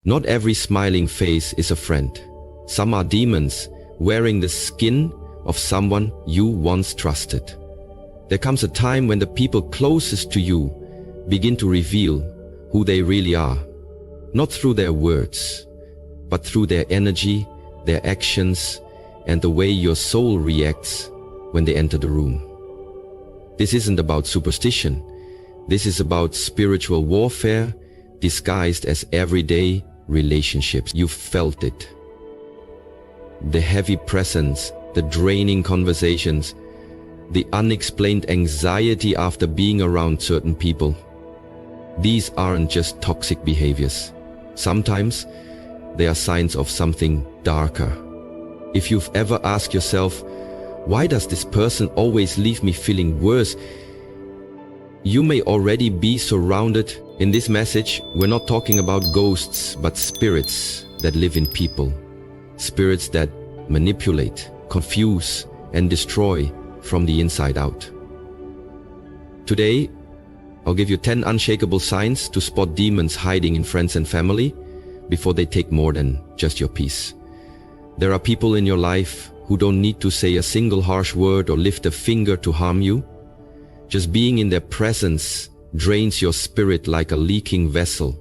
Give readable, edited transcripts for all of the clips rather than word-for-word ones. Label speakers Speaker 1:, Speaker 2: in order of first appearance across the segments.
Speaker 1: Not every smiling face is a friend. Some are demons wearing the skin of someone you once trusted. There comes a time when the people closest to you begin to reveal who they really are, not through their words, but through their energy, their actions, and the way your soul reacts when they enter the room. This isn't about superstition. This is about spiritual warfare disguised as everyday relationships. You've felt it. The heavy presence, the draining conversations, the unexplained anxiety after being around certain people. These aren't just toxic behaviors. Sometimes they are signs of something darker. If you've ever asked yourself, why does this person always leave me feeling worse? You may already be surrounded. In this message, we're not talking about ghosts, but spirits that live in people. Spirits that manipulate, confuse, and destroy from the inside out. Today, I'll give you 10 unshakable signs to spot demons hiding in friends and family before they take more than just your peace. There are people in your life who don't need to say a single harsh word or lift a finger to harm you. Just being in their presence drains your spirit like a leaking vessel,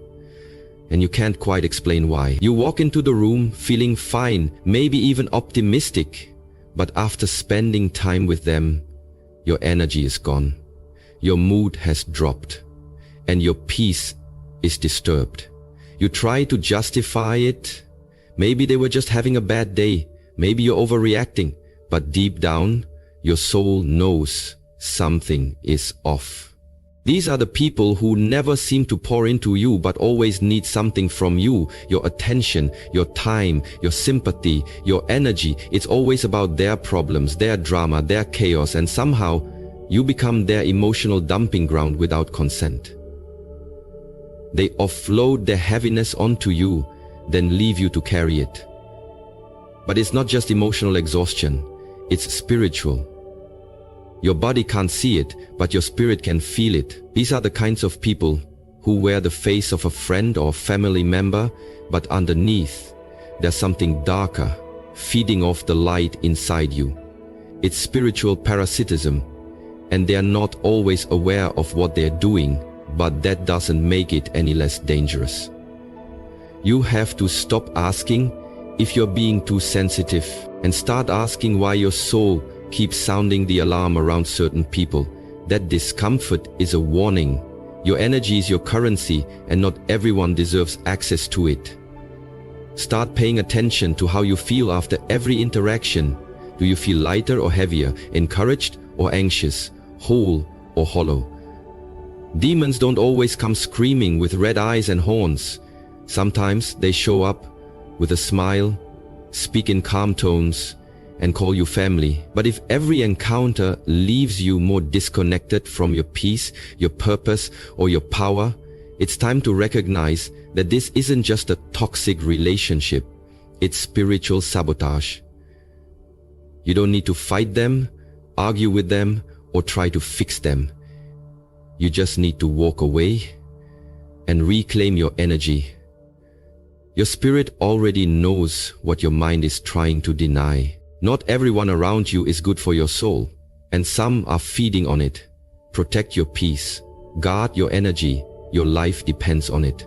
Speaker 1: and you can't quite explain why. You walk into the room feeling fine, maybe even optimistic, but after spending time with them, your energy is gone, your mood has dropped, and your peace is disturbed. You try to justify it. Maybe they were just having a bad day. Maybe you're overreacting, but deep down, your soul knows something is off. These are the people who never seem to pour into you, but always need something from you. Your attention, your time, your sympathy, your energy. It's always about their problems, their drama, their chaos, and somehow you become their emotional dumping ground without consent. They offload their heaviness onto you, then leave you to carry it. But it's not just emotional exhaustion, it's spiritual. Your body can't see it, but your spirit can feel it. These are the kinds of people who wear the face of a friend or family member, but underneath, there's something darker, feeding off the light inside you. It's spiritual parasitism, and they are not always aware of what they're doing, but that doesn't make it any less dangerous. You have to stop asking if you're being too sensitive and start asking why your soul keeps sounding the alarm around certain people. That discomfort is a warning. Your energy is your currency, and not everyone deserves access to it. Start paying attention to how you feel after every interaction. Do you feel lighter or heavier, encouraged or anxious, whole or hollow? Demons don't always come screaming with red eyes and horns. Sometimes they show up with a smile, speak in calm tones, and call you family. But if every encounter leaves you more disconnected from your peace, your purpose, or your power, it's time to recognize that this isn't just a toxic relationship, it's spiritual sabotage. You don't need to fight them, argue with them, or try to fix them. You just need to walk away and reclaim your energy. Your spirit already knows what your mind is trying to deny. Not everyone around you is good for your soul, and some are feeding on it. Protect your peace. Guard your energy. Your life depends on it.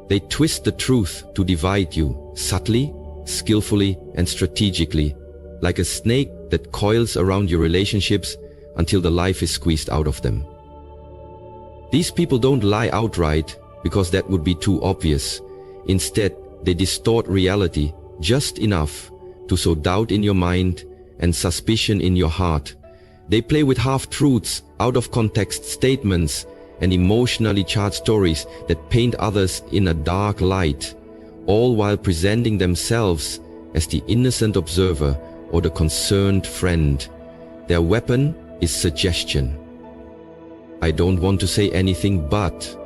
Speaker 1: They twist the truth to divide you, subtly, skillfully, and strategically, like a snake that coils around your relationships until the life is squeezed out of them. These people don't lie outright because that would be too obvious. Instead, they distort reality just enough to sow doubt in your mind and suspicion in your heart. They play with half-truths, out-of-context statements, and emotionally charged stories that paint others in a dark light, all while presenting themselves as the innocent observer or the concerned friend. Their weapon is suggestion. I don't want to say anything but.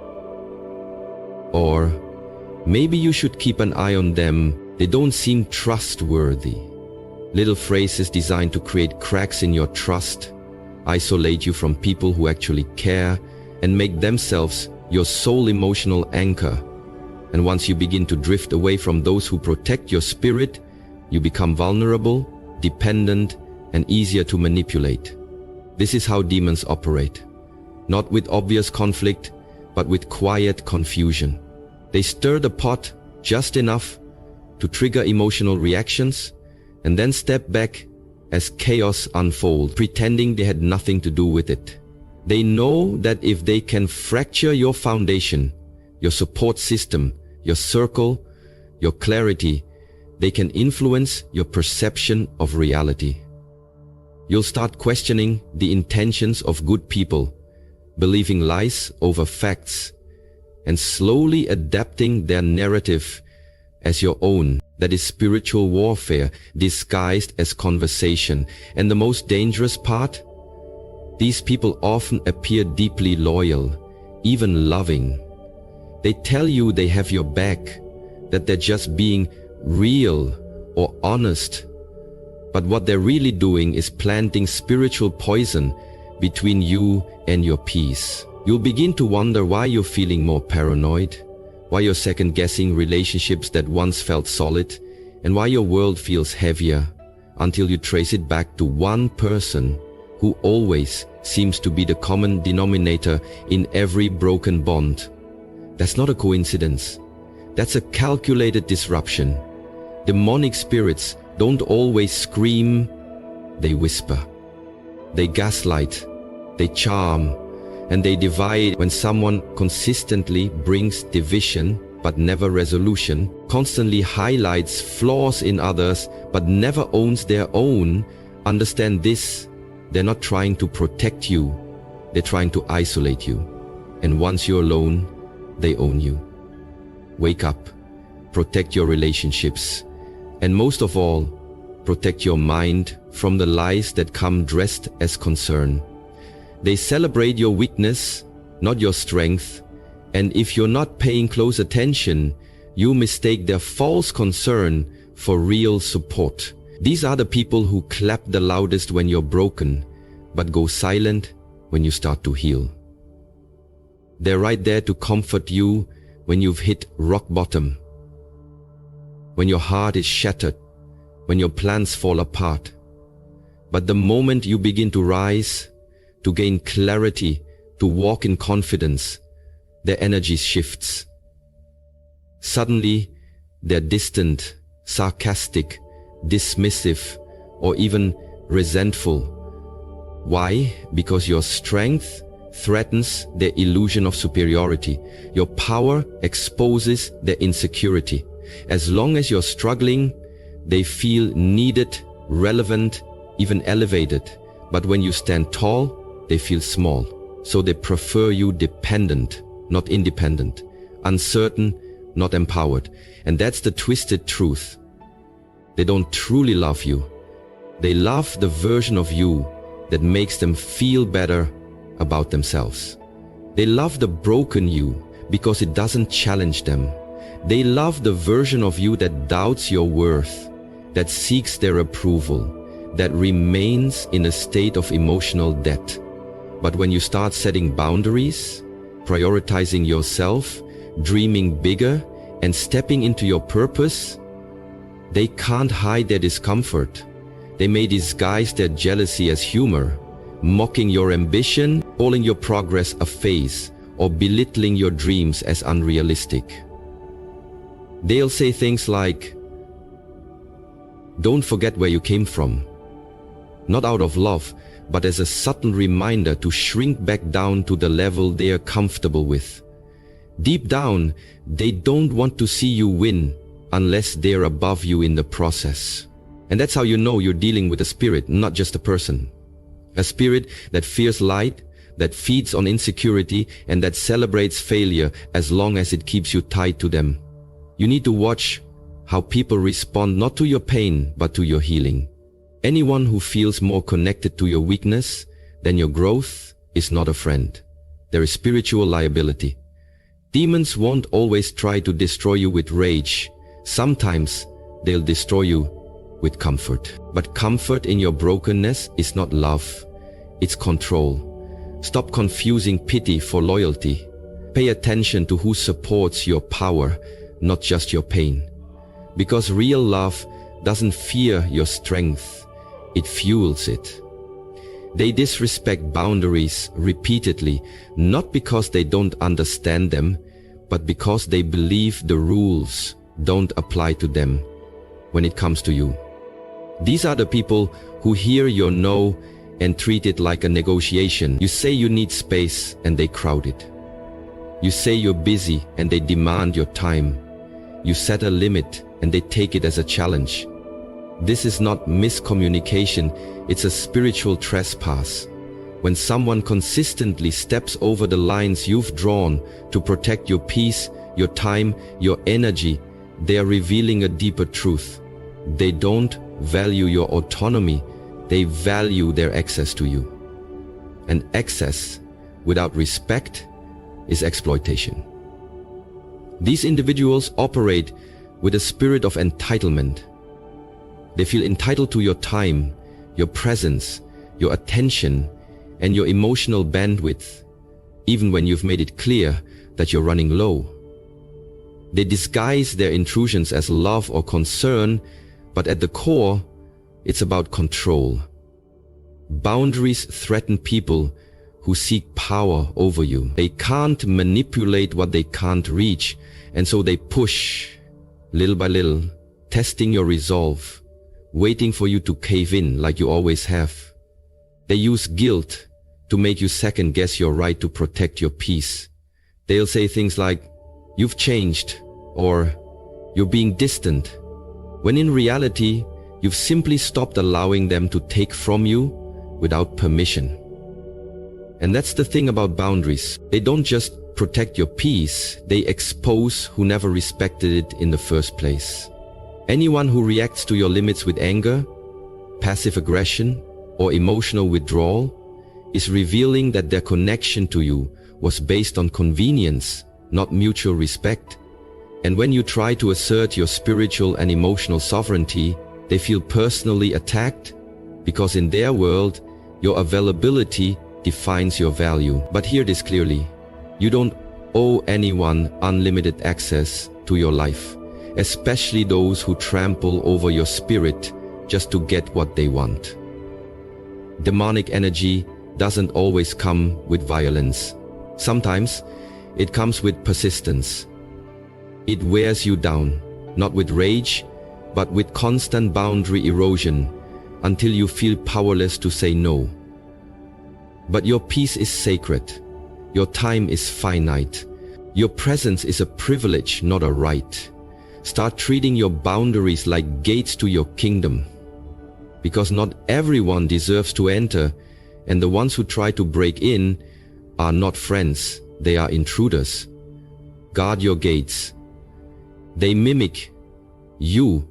Speaker 1: Or, maybe you should keep an eye on them. They don't seem trustworthy. Little phrases designed to create cracks in your trust, isolate you from people who actually care, and make themselves your sole emotional anchor. And once you begin to drift away from those who protect your spirit, you become vulnerable, dependent, and easier to manipulate. This is how demons operate. Not with obvious conflict, but with quiet confusion. They stir the pot just enough to trigger emotional reactions and then step back as chaos unfolds, pretending they had nothing to do with it. They know that if they can fracture your foundation, your support system, your circle, your clarity, they can influence your perception of reality. You'll start questioning the intentions of good people, believing lies over facts, and slowly adapting their narrative as your own. That is spiritual warfare disguised as conversation. And the most dangerous part? These people often appear deeply loyal, even loving. They tell you they have your back, that they're just being real or honest. But what they're really doing is planting spiritual poison between you and your peace. You'll begin to wonder why you're feeling more paranoid, why you're second-guessing relationships that once felt solid, and why your world feels heavier, until you trace it back to one person who always seems to be the common denominator in every broken bond. That's not a coincidence. That's a calculated disruption. Demonic spirits don't always scream, they whisper. They gaslight, they charm, and they divide. When someone consistently brings division but never resolution, constantly highlights flaws in others but never owns their own, understand this: they're not trying to protect you, they're trying to isolate you. And once you're alone, they own you. Wake up, protect your relationships, and most of all, protect your mind from the lies that come dressed as concern. They celebrate your weakness, not your strength, and if you're not paying close attention, you mistake their false concern for real support. These are the people who clap the loudest when you're broken, but go silent when you start to heal. They're right there to comfort you when you've hit rock bottom, when your heart is shattered, when your plans fall apart. But the moment you begin to rise, to gain clarity, to walk in confidence, their energy shifts. Suddenly, they're distant, sarcastic, dismissive, or even resentful. Why? Because your strength threatens their illusion of superiority. Your power exposes their insecurity. As long as you're struggling, they feel needed, relevant, even elevated. But when you stand tall, they feel small. So they prefer you dependent, not independent, uncertain, not empowered. And that's the twisted truth. They don't truly love you. They love the version of you that makes them feel better about themselves. They love the broken you because it doesn't challenge them. They love the version of you that doubts your worth, that seeks their approval, that remains in a state of emotional debt. But when you start setting boundaries, prioritizing yourself, dreaming bigger, and stepping into your purpose, they can't hide their discomfort. They may disguise their jealousy as humor, mocking your ambition, calling your progress a phase, or belittling your dreams as unrealistic. They'll say things like, "Don't forget where you came from," not out of love, but as a subtle reminder to shrink back down to the level they are comfortable with. Deep down, they don't want to see you win unless they're above you in the process. And that's how you know you're dealing with a spirit, not just a person. A spirit that fears light, that feeds on insecurity, and that celebrates failure as long as it keeps you tied to them. You need to watch how people respond not to your pain, but to your healing. Anyone who feels more connected to your weakness than your growth is not a friend. There is spiritual liability. Demons won't always try to destroy you with rage. Sometimes they'll destroy you with comfort. But comfort in your brokenness is not love, it's control. Stop confusing pity for loyalty. Pay attention to who supports your power, not just your pain. Because real love doesn't fear your strength, it fuels it. They disrespect boundaries repeatedly, not because they don't understand them, but because they believe the rules don't apply to them when it comes to you. These are the people who hear your no and treat it like a negotiation. You say you need space and they crowd it. You say you're busy and they demand your time. You set a limit and they take it as a challenge. This is not miscommunication, it's a spiritual trespass. When someone consistently steps over the lines you've drawn to protect your peace, your time, your energy, they are revealing a deeper truth. They don't value your autonomy, they value their access to you. And access without respect is exploitation. These individuals operate with a spirit of entitlement. They feel entitled to your time, your presence, your attention, and your emotional bandwidth, even when you've made it clear that you're running low. They disguise their intrusions as love or concern, but at the core, it's about control. Boundaries threaten people who seek power over you. They can't manipulate what they can't reach, and so they push, little by little, testing your resolve, waiting for you to cave in like you always have. They use guilt to make you second guess your right to protect your peace. They'll say things like, "You've changed," or "You're being distant," when in reality, you've simply stopped allowing them to take from you without permission. And that's the thing about boundaries. They don't just protect your peace, they expose who never respected it in the first place. Anyone who reacts to your limits with anger, passive aggression, or emotional withdrawal is revealing that their connection to you was based on convenience, not mutual respect. And when you try to assert your spiritual and emotional sovereignty, they feel personally attacked because in their world, your availability defines your value. But hear this clearly. You don't owe anyone unlimited access to your life, especially those who trample over your spirit just to get what they want. Demonic energy doesn't always come with violence. Sometimes it comes with persistence. It wears you down, not with rage, but with constant boundary erosion until you feel powerless to say no. But your peace is sacred. Your time is finite. Your presence is a privilege, not a right. Start treating your boundaries like gates to your kingdom. Because not everyone deserves to enter, and the ones who try to break in are not friends, they are intruders. Guard your gates. They mimic you,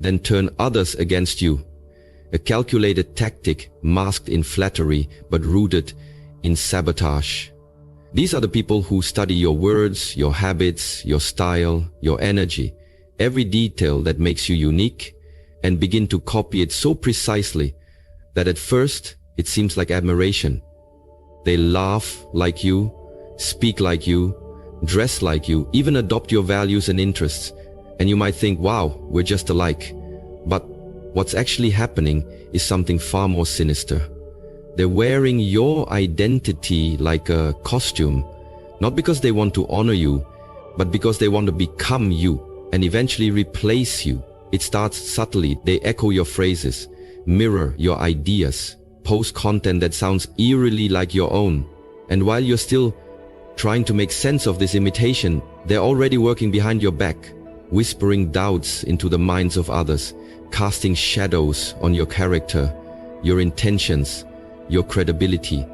Speaker 1: then turn others against you. A calculated tactic masked in flattery but rooted in sabotage. These are the people who study your words, your habits, your style, your energy, every detail that makes you unique, and begin to copy it so precisely that at first it seems like admiration. They laugh like you, speak like you, dress like you, even adopt your values and interests, and you might think, wow, we're just alike. But what's actually happening is something far more sinister. They're wearing your identity like a costume, not because they want to honor you, but because they want to become you and eventually replace you. It starts subtly. They echo your phrases, mirror your ideas, post content that sounds eerily like your own. And while you're still trying to make sense of this imitation, they're already working behind your back, whispering doubts into the minds of others, casting shadows on your character, your intentions, your credibility.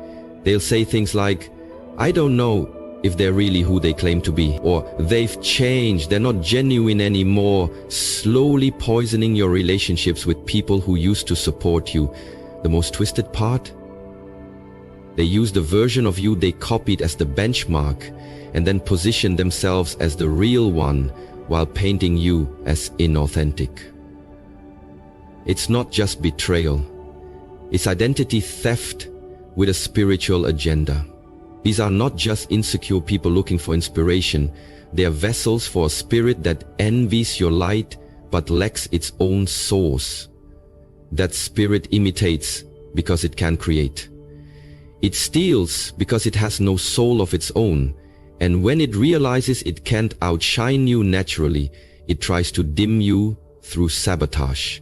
Speaker 1: They'll say things like, "I don't know if they're really who they claim to be," or "They've changed, they're not genuine anymore," slowly poisoning your relationships with people who used to support you. The most twisted part? They use the version of you they copied as the benchmark and then position themselves as the real one while painting you as inauthentic. It's not just betrayal. It's identity theft with a spiritual agenda. These are not just insecure people looking for inspiration. They are vessels for a spirit that envies your light but lacks its own source. That spirit imitates because it can create. It steals because it has no soul of its own, and when it realizes it can't outshine you naturally, it tries to dim you through sabotage.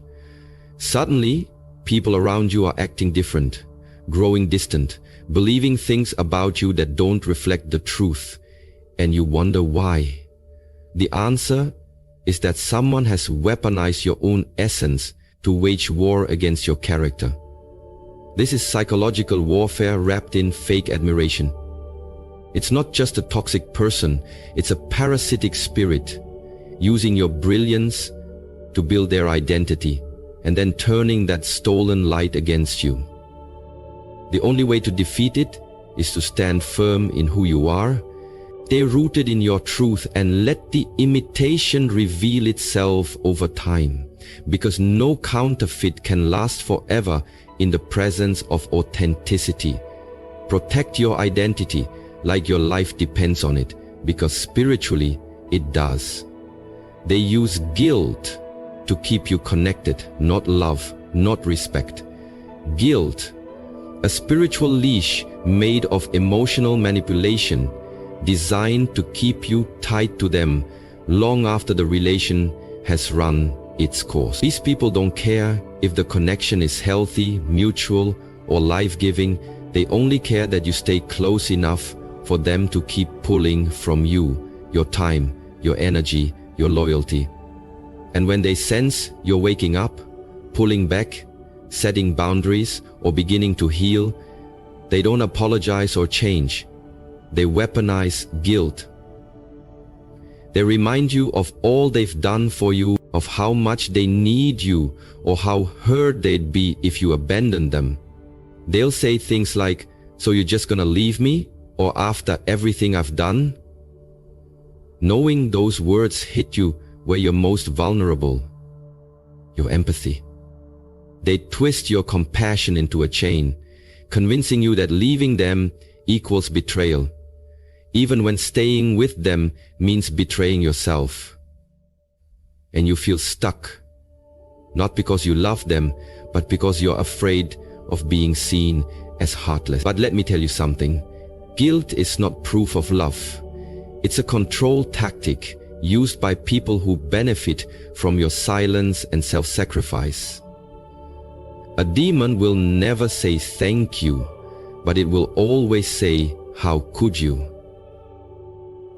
Speaker 1: Suddenly, people around you are acting different, growing distant, believing things about you that don't reflect the truth, and you wonder why. The answer is that someone has weaponized your own essence to wage war against your character. This is psychological warfare wrapped in fake admiration. It's not just a toxic person, it's a parasitic spirit, using your brilliance to build their identity, and then turning that stolen light against you. The only way to defeat it is to stand firm in who you are, stay rooted in your truth, and let the imitation reveal itself over time, because no counterfeit can last forever in the presence of authenticity. Protect your identity like your life depends on it, because spiritually it does. They use guilt to keep you connected, not love, not respect. Guilt, a spiritual leash made of emotional manipulation, designed to keep you tied to them long after the relation has run its course. These people don't care if the connection is healthy, mutual, or life-giving. They only care that you stay close enough for them to keep pulling from you, your time, your energy, your loyalty. And when they sense you're waking up, pulling back, setting boundaries, or beginning to heal, they don't apologize or change. They weaponize guilt. They remind you of all they've done for you, of how much they need you, or how hurt they'd be if you abandoned them. They'll say things like, "So you're just gonna leave me? Or after everything I've done?" Knowing those words hit you where you're most vulnerable, your empathy. They twist your compassion into a chain, convincing you that leaving them equals betrayal, even when staying with them means betraying yourself. And you feel stuck, not because you love them, but because you're afraid of being seen as heartless. But let me tell you something. Guilt is not proof of love. It's a control tactic used by people who benefit from your silence and self-sacrifice. A demon will never say thank you, but it will always say, "How could you?"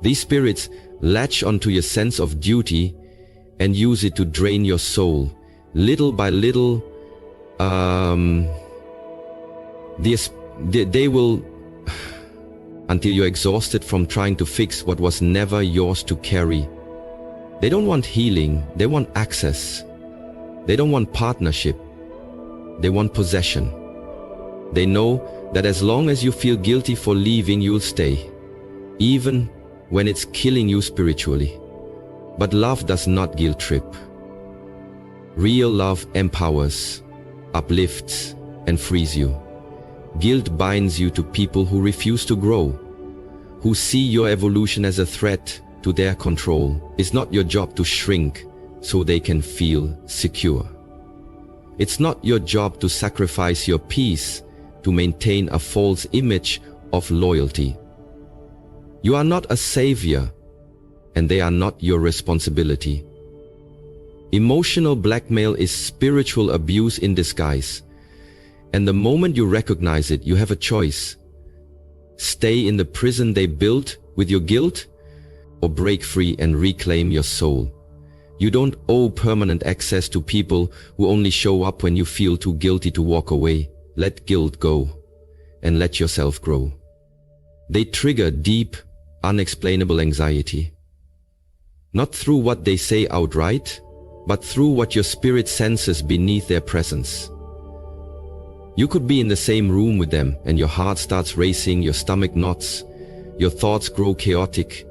Speaker 1: These spirits latch onto your sense of duty and use it to drain your soul. Little by little, they will, until you're exhausted from trying to fix what was never yours to carry. They don't want healing, they want access. They don't want partnership, they want possession. They know that as long as you feel guilty for leaving, you'll stay, even when it's killing you spiritually. But love does not guilt trip. Real love empowers, uplifts, and frees you. Guilt binds you to people who refuse to grow, who see your evolution as a threat to their control. It's not your job to shrink so they can feel secure. It's not your job to sacrifice your peace to maintain a false image of loyalty. You are not a savior, and they are not your responsibility. Emotional blackmail is spiritual abuse in disguise. And the moment you recognize it, you have a choice. Stay in the prison they built with your guilt, or break free and reclaim your soul. You don't owe permanent access to people who only show up when you feel too guilty to walk away. Let guilt go and let yourself grow. They trigger deep, unexplainable anxiety. Not through what they say outright, but through what your spirit senses beneath their presence. You could be in the same room with them and your heart starts racing, your stomach knots, your thoughts grow chaotic,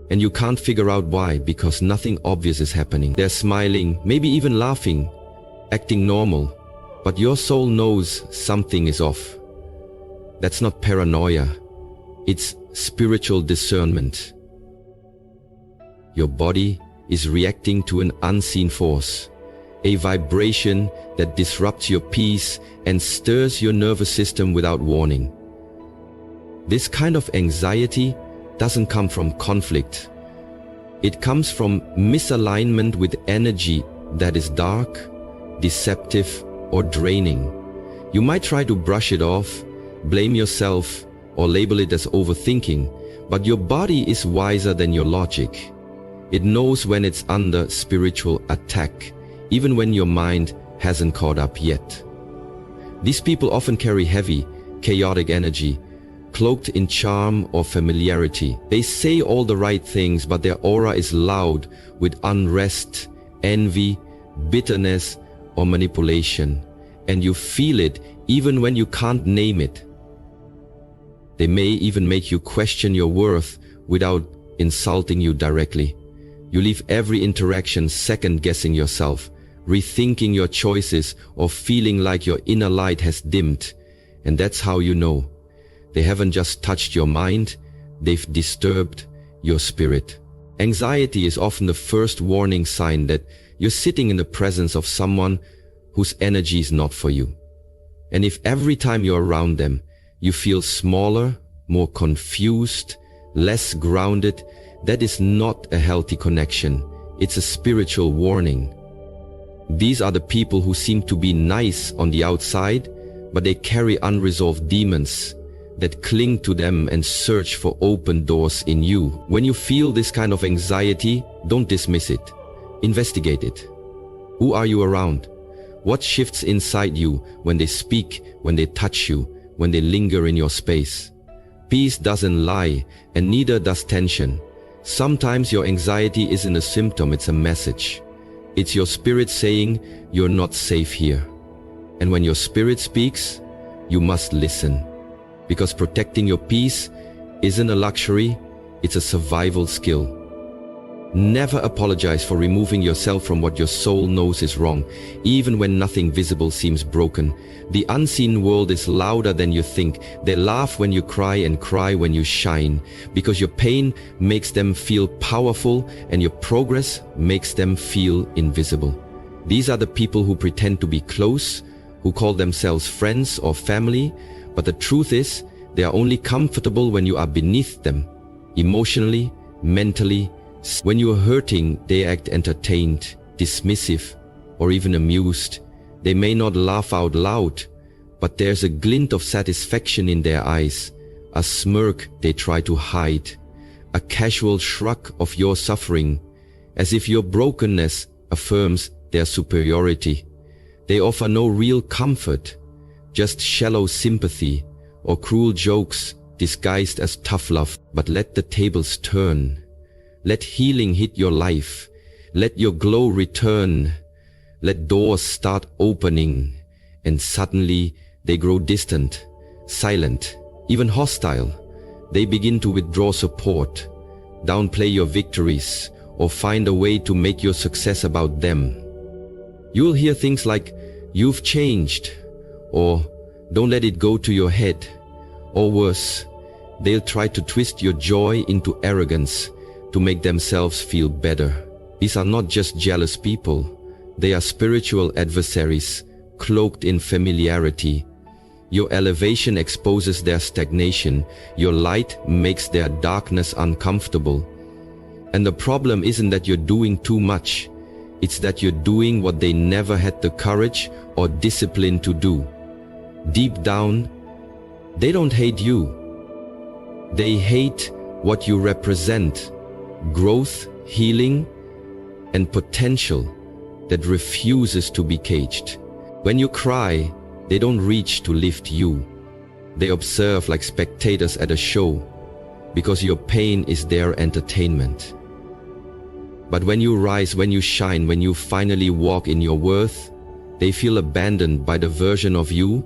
Speaker 1: and you can't figure out why, because nothing obvious is happening. They're smiling, maybe even laughing, acting normal, but your soul knows something is off. That's not paranoia, It's spiritual discernment. Your body is reacting to an unseen force, a vibration that disrupts your peace and stirs your nervous system without warning. This kind of anxiety doesn't come from conflict. It comes from misalignment with energy that is dark, deceptive, or draining. You might try to brush it off, blame yourself, or label it as overthinking, but your body is wiser than your logic. It knows when it's under spiritual attack, even when your mind hasn't caught up yet. These people often carry heavy, chaotic energy, cloaked in charm or familiarity. They say all the right things, but their aura is loud with unrest, envy, bitterness, or manipulation, and you feel it even when you can't name it. They may even make you question your worth without insulting you directly. You leave every interaction second-guessing yourself, rethinking your choices, or feeling like your inner light has dimmed. And that's how you know. They haven't just touched your mind, they've disturbed your spirit. Anxiety is often the first warning sign that you're sitting in the presence of someone whose energy is not for you. And if every time you're around them, you feel smaller, more confused, less grounded, that is not a healthy connection. It's a spiritual warning. These are the people who seem to be nice on the outside, but they carry unresolved demons that cling to them and search for open doors in you. When you feel this kind of anxiety, don't dismiss it. Investigate it. Who are you around? What shifts inside you when they speak, when they touch you, when they linger in your space? Peace doesn't lie, and neither does tension. Sometimes your anxiety isn't a symptom, it's a message. It's your spirit saying, you're not safe here. And when your spirit speaks, you must listen. Because protecting your peace isn't a luxury, it's a survival skill. Never apologize for removing yourself from what your soul knows is wrong, even when nothing visible seems broken. The unseen world is louder than you think. They laugh when you cry and cry when you shine, because your pain makes them feel powerful and your progress makes them feel invisible. These are the people who pretend to be close, who call themselves friends or family, but the truth is, they are only comfortable when you are beneath them, emotionally, mentally. When you are hurting, they act entertained, dismissive, or even amused. They may not laugh out loud, but there's a glint of satisfaction in their eyes, a smirk they try to hide, a casual shrug of your suffering, as if your brokenness affirms their superiority. They offer no real comfort, just shallow sympathy or cruel jokes disguised as tough love. But let the tables turn. Let healing hit your life. Let your glow return. Let doors start opening, and suddenly they grow distant, silent, even hostile. They begin to withdraw support, downplay your victories, or find a way to make your success about them. You'll hear things like, "You've changed," or "Don't let it go to your head." Or worse, they'll try to twist your joy into arrogance to make themselves feel better. These are not just jealous people. They are spiritual adversaries, cloaked in familiarity. Your elevation exposes their stagnation. Your light makes their darkness uncomfortable. And the problem isn't that you're doing too much. It's that you're doing what they never had the courage or discipline to do. Deep down, they don't hate you. They hate what you represent: growth, healing, and potential that refuses to be caged. When you cry, they don't reach to lift you. They observe like spectators at a show, because your pain is their entertainment. But when you rise, when you shine, when you finally walk in your worth, they feel abandoned by the version of you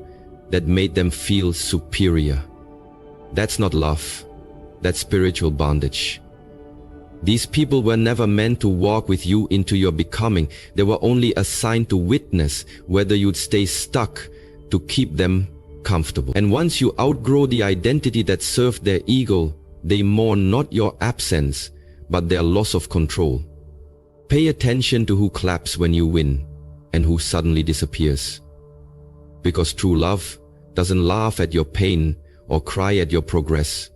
Speaker 1: that made them feel superior. That's not love. That's spiritual bondage. These people were never meant to walk with you into your becoming. They were only assigned to witness whether you'd stay stuck, to keep them, comfortable. And once you outgrow the identity that served their ego, they mourn not your absence, but their loss of control. Pay attention to who claps when you win and who suddenly disappears. Because true love doesn't laugh at your pain or cry at your progress.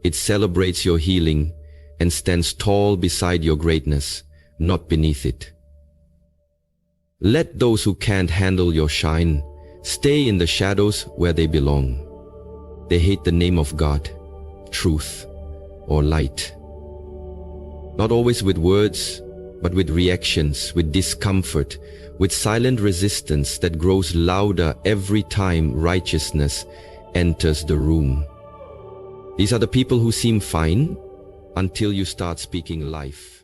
Speaker 1: It celebrates your healing and stands tall beside your greatness, not beneath it. Let those who can't handle your shine stay in the shadows where they belong. They hate the name of God, truth, or light. Not always with words, but with reactions, with discomfort, with silent resistance that grows louder every time righteousness enters the room. These are the people who seem fine until you start speaking life.